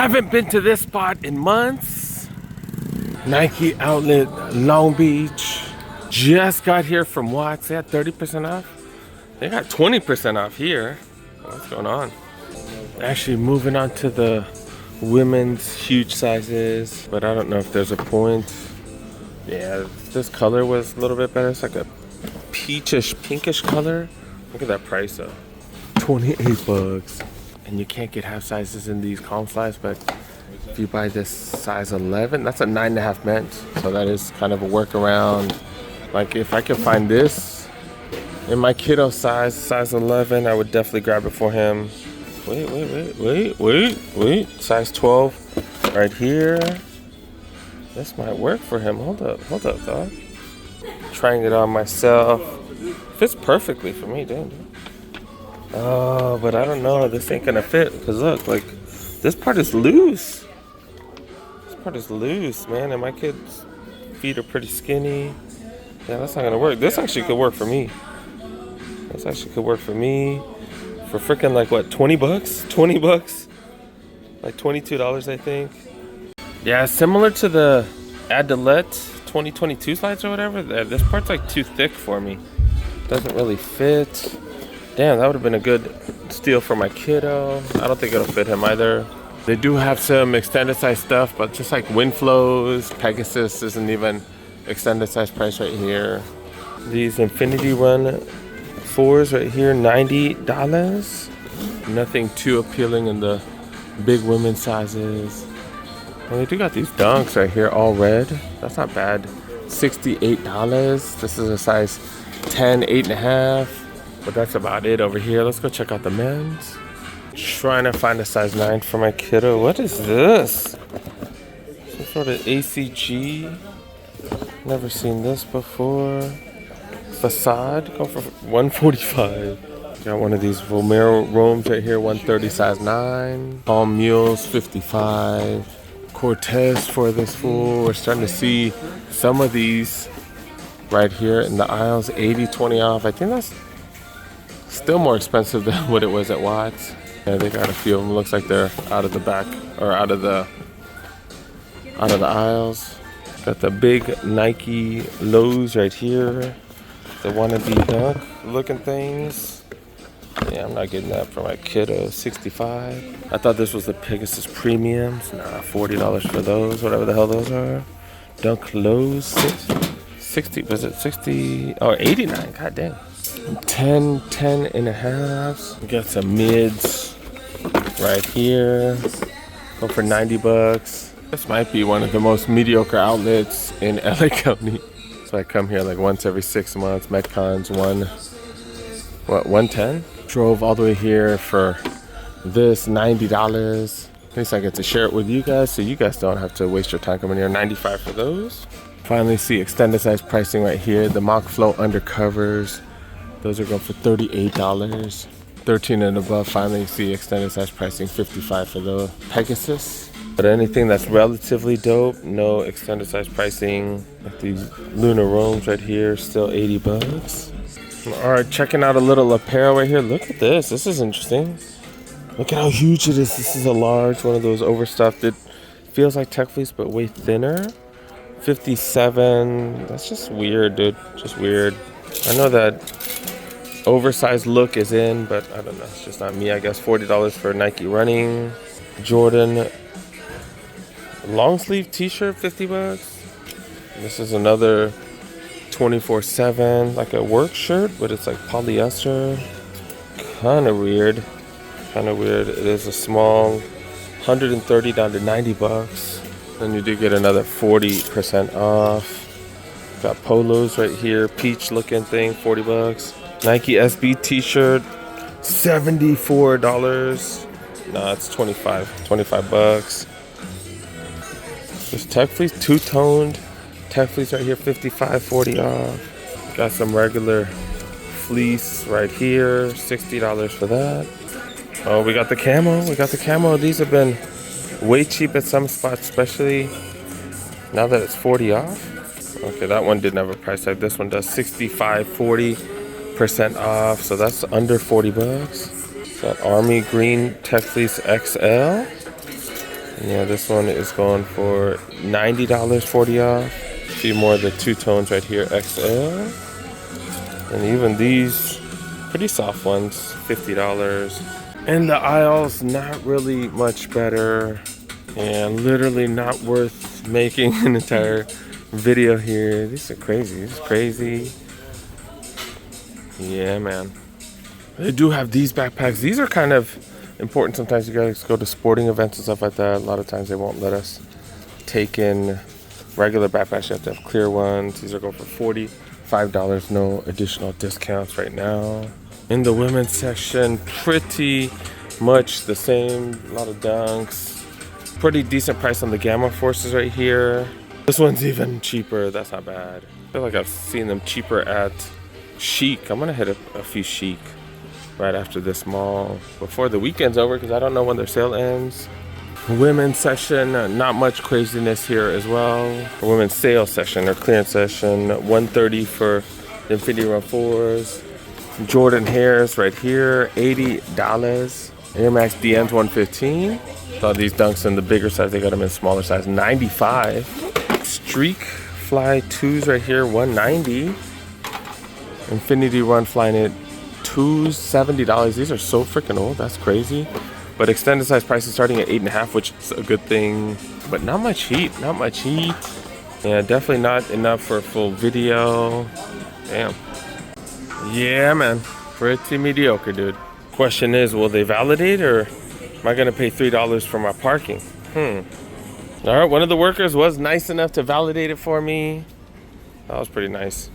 Haven't been to this spot in months. Nike outlet, Long Beach. Just got here from Watts. They had 30% off. They got 20% off here. What's going on? Actually moving on to the women's huge sizes, but I don't know if there's a point. Yeah, this color was a little bit better. It's like a peachish, pinkish color. Look at that price though. 28 bucks. And you can't get half sizes in these calm slides, but if you buy this size 11, that's a 9.5 men's. So that is kind of a workaround. Like if I could find this in my kiddo size 11, I would definitely grab it for him. Wait. Size 12 right here. This might work for him. Hold up, dog. Trying it on myself. Fits perfectly for me, dude. Oh, but I don't know. This ain't gonna fit. Because look, like, this part is loose. This part is loose, man. And my kids' feet are pretty skinny. Yeah, that's not gonna work. This actually could work for me. This actually could work for me. For freaking like what, 20 bucks? 20 bucks? Like $22, I think. Yeah, similar to the Adelet 2022 slides or whatever. This part's like too thick for me. Doesn't really fit. Damn, that would have been a good steal for my kiddo. I don't think it'll fit him either. They do have some extended size stuff, but just like Windflows, Pegasus isn't even extended size price right here. These Infinity Run 4s right here, $90. Nothing too appealing in the big women's sizes. And we do got these Dunks right here, all red. That's not bad. $68. This is a size 10, 8.5. But that's about it over here. Let's go check out the men's. Trying to find a size 9 for my kiddo. What is this? Some sort of ACG. Never seen this before. Facade. Go for $145. Got one of these Vomero Roams right here. $130, size 9. Palm Mules, $55. Cortez for this fool. We're starting to see some of these right here in the aisles. 80, 20 off. I think that's still more expensive than what it was at Watts. Yeah, they got a few of them. Looks like they're out of the back or out of the aisles. Got the big Nike lows right here. The wannabe dunk looking things. Yeah, I'm not getting that for my kiddo. $65. I thought this was the Pegasus premiums. Nah, $40 for those. Whatever the hell those are. Dunk lows. 60. Was it 60? Oh, 89. God damn. 10 and a half. We got some mids right here. Go for 90 bucks. This might be one of the most mediocre outlets in LA County. So I come here like once every 6 months. Metcon's 110? Drove all the way here for this $90. At least I get to share it with you guys so you guys don't have to waste your time coming here. $95 for those. Finally see extended size pricing right here. The Mock Flow undercovers. Those are going for $38. 13 and above, finally see extended size pricing, $55 for the Pegasus. But anything that's relatively dope, no extended size pricing. Like these Lunar Roams right here, still 80 bucks. Alright, checking out a little apparel right here. Look at this. This is interesting. Look at how huge it is. This is a large, one of those overstuffed. It feels like Tech Fleece, but way thinner. 57. That's just weird, dude. Just weird. I know that oversized look is in, but I don't know. It's just not me, I guess. $40 for Nike running. Jordan long sleeve t-shirt, 50 bucks. This is another 24/7, like a work shirt, but it's like polyester. Kind of weird. It is a small, 130 down to 90 bucks. Then you do get another 40% off. Got polos right here, peach looking thing, 40 bucks. Nike SB t-shirt, $74. Nah, it's 25 bucks. This Tech Fleece, two-toned Tech Fleece right here, 55, 40 off. Got some regular fleece right here, $60 for that. Oh, we got the camo. These have been way cheap at some spots, especially now that it's 40 off. Okay, that one didn't have a price tag. This one does 65, 40% off. So that's under 40 bucks. That Army Green Tech Fleece XL. Yeah, this one is going for $90, 40 off. A few more of the two-tones right here, XL. And even these pretty soft ones, $50. And the aisle's not really much better. And literally not worth making an entire video here. These are crazy. This is crazy. Yeah, man. They do have these backpacks. These are kind of important. Sometimes you guys go to sporting events and stuff like that. A lot of times they won't let us take in regular backpacks. You have to have clear ones. These are going for $45. No additional discounts right now. In the women's section, pretty much the same. A lot of dunks. Pretty decent price on the Gamma Forces right here. This one's even cheaper. That's not bad. I feel like I've seen them cheaper at Chic. I'm gonna hit a few Chic right after this mall before the weekend's over, because I don't know when their sale ends. Women's section, not much craziness here as well. Women's sale session or clearance session, $130 for the Infinity Run 4s. Jordan Hairs right here, $80. Air Max DNs, $115. Saw these dunks in the bigger size. They got them in smaller size, $95. Streak Fly 2s right here, $190. Infinity Run Flying It 2s, $70. These are so freaking old. That's crazy. But extended size prices starting at 8.5, which is a good thing. But not much heat. Not much heat. Yeah, definitely not enough for a full video. Damn. Yeah, man. Pretty mediocre, dude. Question is, will they validate, or am I gonna pay $3 for my parking? All right, one of the workers was nice enough to validate it for me. That was pretty nice.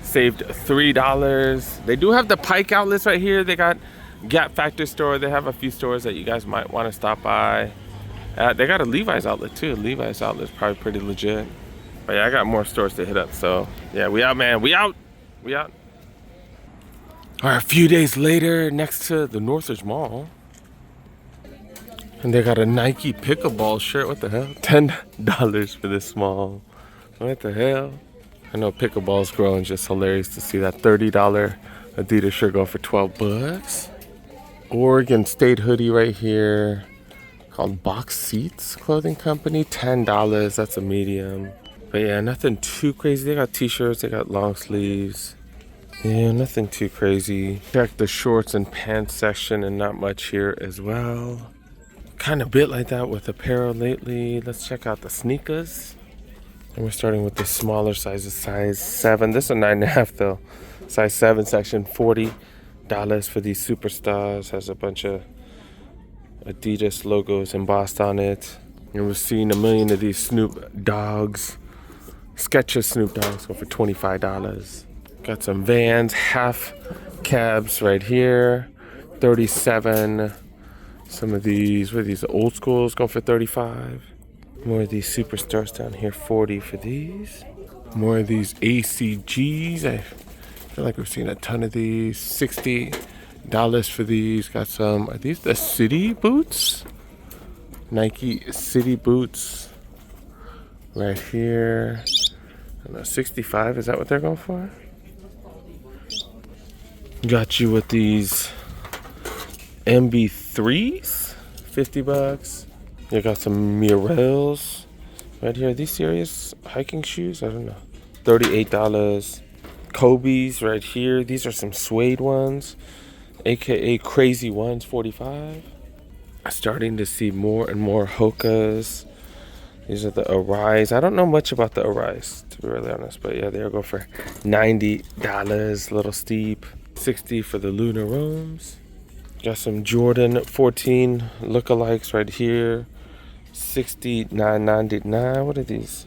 Saved $3. They do have the Pike outlets right here. They got Gap Factory store. They have a few stores that you guys might want to stop by. They got a Levi's outlet too. Levi's outlet is probably pretty legit. But yeah, I got more stores to hit up. So yeah, we out, man. We out. We out. All right, a few days later, next to the Northridge Mall. And they got a Nike pickleball shirt. What the hell? $10 for this small. What the hell? I know pickleball's growing. Just hilarious to see that $30 Adidas shirt go for $12. Oregon State hoodie right here called Box Seats Clothing Company, $10. That's a medium. But yeah, nothing too crazy. They got t-shirts. They got long sleeves. Yeah, nothing too crazy. Check the shorts and pants section, and not much here as well. Kind of bit like that with apparel lately. Let's check out the sneakers. And we're starting with the smaller sizes, size 7. This is a 9.5 though. Size 7 section, $40 for these superstars. Has a bunch of Adidas logos embossed on it. And we're seeing a million of these Snoop Dogs. Skechers Snoop Dogs go for $25. Got some Vans half cabs right here, $37. Some of these, what are these, old schools, go for $35. More of these superstars down here, $40 for these. More of these ACGs. I feel like we've seen a ton of these. $60 for these. Got some, are these the City boots? Nike City boots right here. I don't know, $65, is that what they're going for? Got you with these MB3s, $50. You got some Murals right here. Are these serious hiking shoes? I don't know. $38. Kobe's right here. These are some suede ones, aka crazy ones, $45. Starting to see more and more Hokas. These are the Arise. I don't know much about the Arise, to be really honest, but yeah, they'll go for $90. A little steep. $60 for the Lunar Roams. Got some Jordan 14 lookalikes right here. $69.99. What are these?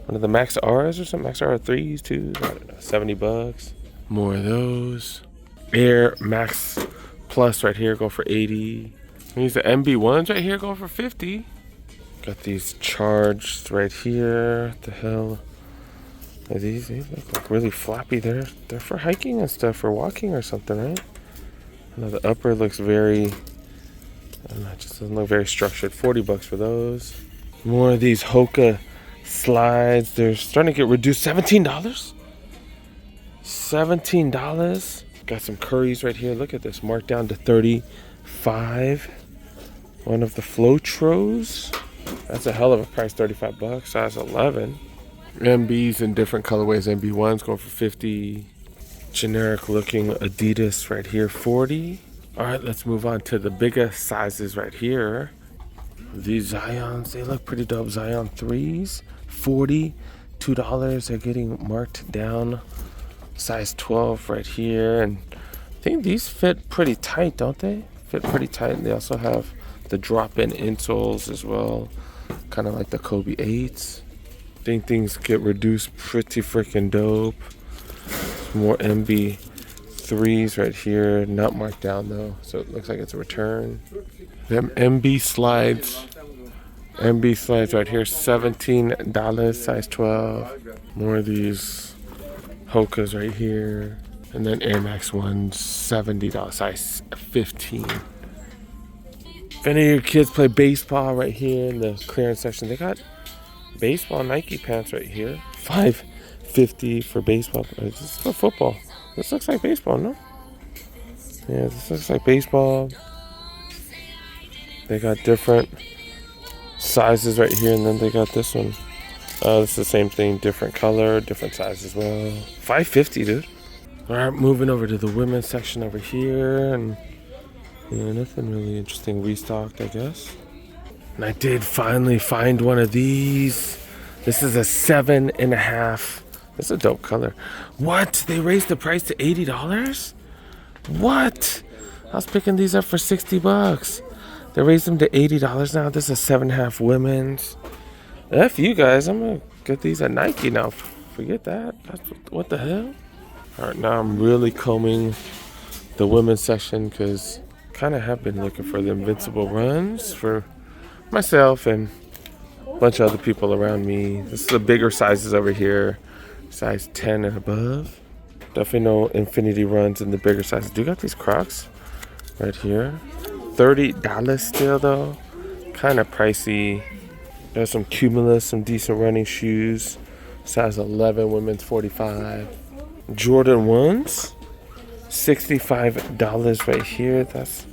One of the Max R's or something? Max R3s too. I don't know. $70. More of those. Air Max Plus right here go for $80. These are MB1s right here go for $50. Got these Charged right here. What the hell are these? They look like really floppy. They're for hiking and stuff, for walking or something, right? I know the upper looks very, I don't know, it just doesn't look very structured. $40 for those. More of these Hoka slides. They're starting to get reduced. $17? $17. Got some Currys right here. Look at this, marked down to $35. One of the Flotros. That's a hell of a price, 35 bucks, size 11. MBs in different colorways. MB1's going for 50. Generic looking Adidas right here, 40. All right, let's move on to the biggest sizes right here. These Zions, they look pretty dope. Zion 3s, 40, $2. They're getting marked down. Size 12 right here. And I think these fit pretty tight, don't they? Fit pretty tight. And they also have the drop-in insoles as well. Kind of like the Kobe 8s. I think things get reduced pretty freaking dope. More MB3s right here. Not marked down though. So it looks like it's a return. Them MB slides. MB slides right here, $17, size 12. More of these Hokas right here. And then Air Max ones, $70, size 15. If any of your kids play baseball right here in the clearance section, they got baseball Nike pants right here. $5.50 for baseball. This is for football. This looks like baseball, no? Yeah, this looks like baseball. They got different sizes right here, and then they got this one. It's the same thing, different color, different size as well. $5.50, dude. All right, moving over to the women's section over here, and yeah, nothing really interesting restocked, I guess. And I did finally find one of these. This is a 7.5. That's a dope color. What? They raised the price to $80? What? I was picking these up for 60 bucks. They raised them to $80 now. This is a 7.5 women's. F you guys, I'm gonna get these at Nike now. Forget that. What the hell? All right, now I'm really combing the women's section because kind of have been looking for the invincible runs for myself and a bunch of other people around me. This is the bigger sizes over here, size 10 and above. Definitely no infinity runs in the bigger sizes. Do got these Crocs right here. $30 still though, kind of pricey. There's some Cumulus, some decent running shoes. Size 11, women's 45. Jordan 1s, $65 right here. That's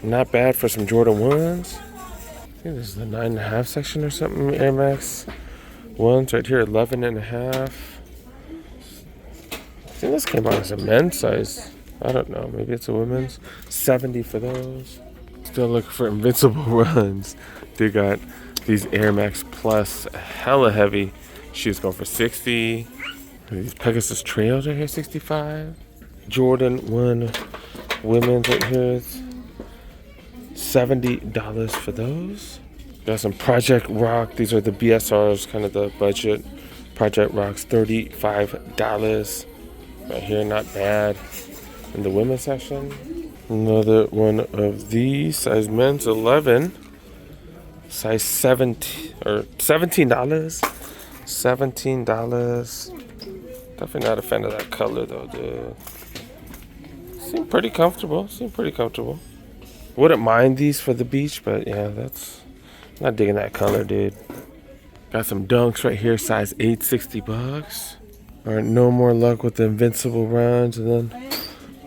not bad for some Jordan 1s. I think this is the 9.5 section or something. Air Max 1s right here, 11.5. I think this came out as a men's size. I don't know, maybe it's a women's. 70 for those. Still looking for invincible runs. They got these Air Max Plus hella heavy shoes going for 60. These Pegasus Trails right here, 65. Jordan 1 women's right here, $70 for those. Got some Project Rock. These are the BSRs, kind of the budget. Project Rocks, $35 right here, not bad. In the women's section, another one of these, size men's 11, size 17 or $17. $17. Definitely not a fan of that color though, dude. Seem pretty comfortable. Wouldn't mind these for the beach, but yeah, that's not digging that color, dude. Got some Dunks right here, size 8, $60. All right, no more luck with the invincible runs, and then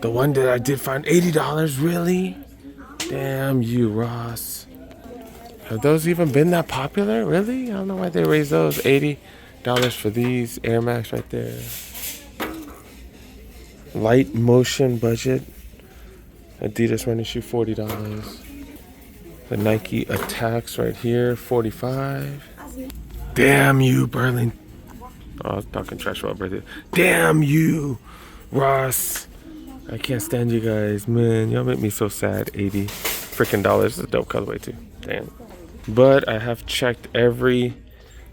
the one that I did find, $80, really? Damn you, Ross. Have those even been that popular? Really? I don't know why they raised those. $80 for these Air Max right there. Light motion budget. Adidas running shoe, $40. The Nike Attacks right here, $45. Damn you, Burlington. Oh, I was talking trash about birthday. Damn you, Ross. I can't stand you guys, man. Y'all make me so sad. $80 freaking dollars. This is a dope colorway too. Damn. But I have checked every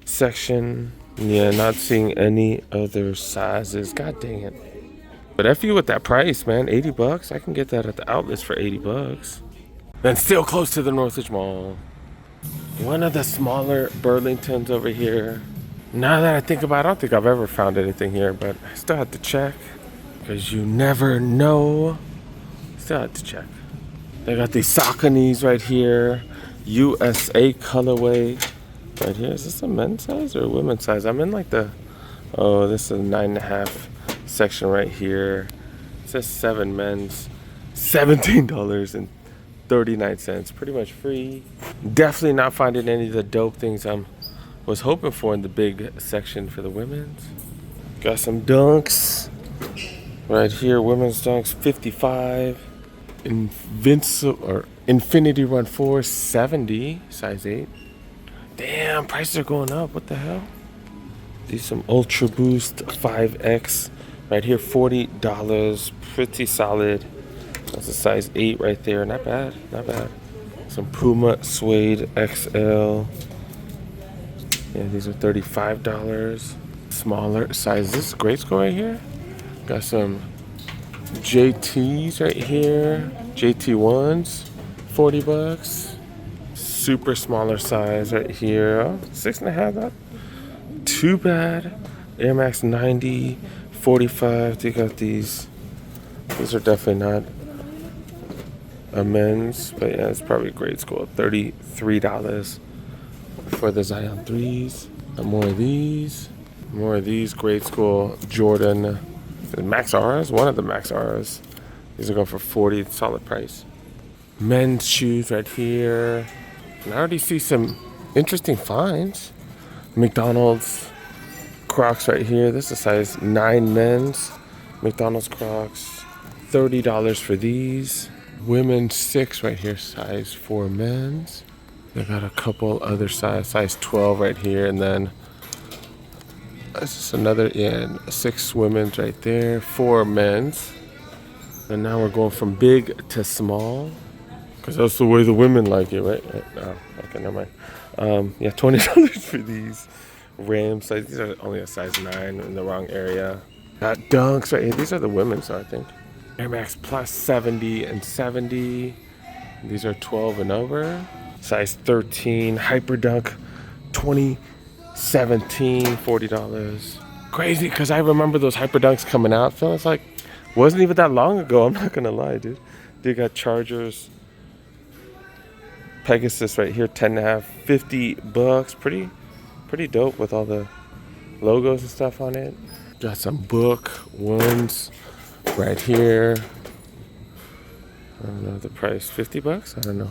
section. Yeah, not seeing any other sizes. God dang it. But F you with that price, man. 80 bucks. I can get that at the outlets for 80 bucks. And still close to the Northridge Mall. One of the smaller Burlingtons over here. Now that I think about it, I don't think I've ever found anything here, but I still have to check. Because you never know. Still have to check. They got these Sauconys right here. USA colorway. Right here. Is this a men's size or a women's size? I'm in like the... Oh, this is a 9.5 section right here. It says 7 men's. $17 39 cents. Pretty much free. Definitely not finding any of the dope things I was hoping for in the big section for the women's. Got some dunks. Right here, women's dunks, 55. Infinity Run 4, 70, size 8. Damn, prices are going up. What the hell? These some Ultra Boost 5X. Right here, $40. Pretty solid. That's a size 8 right there. Not bad, not bad. Some Puma Suede XL. Yeah, these are $35. Smaller size. This is great score right here. Got some JTs right here. JT1s, $40. Super smaller size right here. 6.5, not too bad. Air Max 90, 45. They got these. These are definitely not a men's, but yeah, it's probably grade school. $33 for the Zion 3s. More of these. More of these grade school Jordan Max R's. One of the Max R's. These are going for $40. Solid price. Men's shoes right here. And I already see some interesting finds. McDonald's Crocs right here. This is a size 9 men's. McDonald's Crocs. $30 for these. Women's 6 right here. Size 4 men's. They got a couple other size 12 right here. And then this is another 6 women's right there. 4 men's. And now we're going from big to small. Because that's the way the women like it, right? Oh, okay, never mind. Yeah, $20 for these Ram size. These are only a size 9 in the wrong area. Got dunks right here. These are the women's, I think. Air Max Plus 70 and 70. These are 12 and over. Size 13. Hyper Dunk 2017, $40. Crazy, because I remember those Hyper Dunks coming out. Feels like wasn't even that long ago. I'm not gonna lie, dude. They got Chargers. Pegasus right here, 10.5, $50. Pretty dope with all the logos and stuff on it. Got some book ones right here. I don't know the price, $50? I don't know.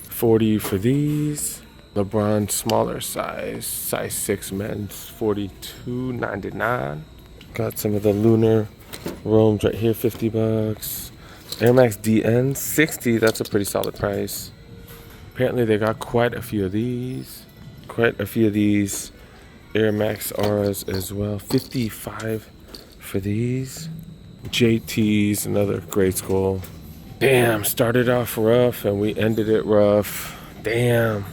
40 for these. LeBron smaller size 6 men's, $42.99. Got some of the Lunar Roams right here, $50. Air Max DN 60. That's a pretty solid price. Apparently they got quite a few of these. Quite a few of these Air Max R's as well. $55 for these. JT's, another grade school. Damn, started off rough and we ended it rough. Damn.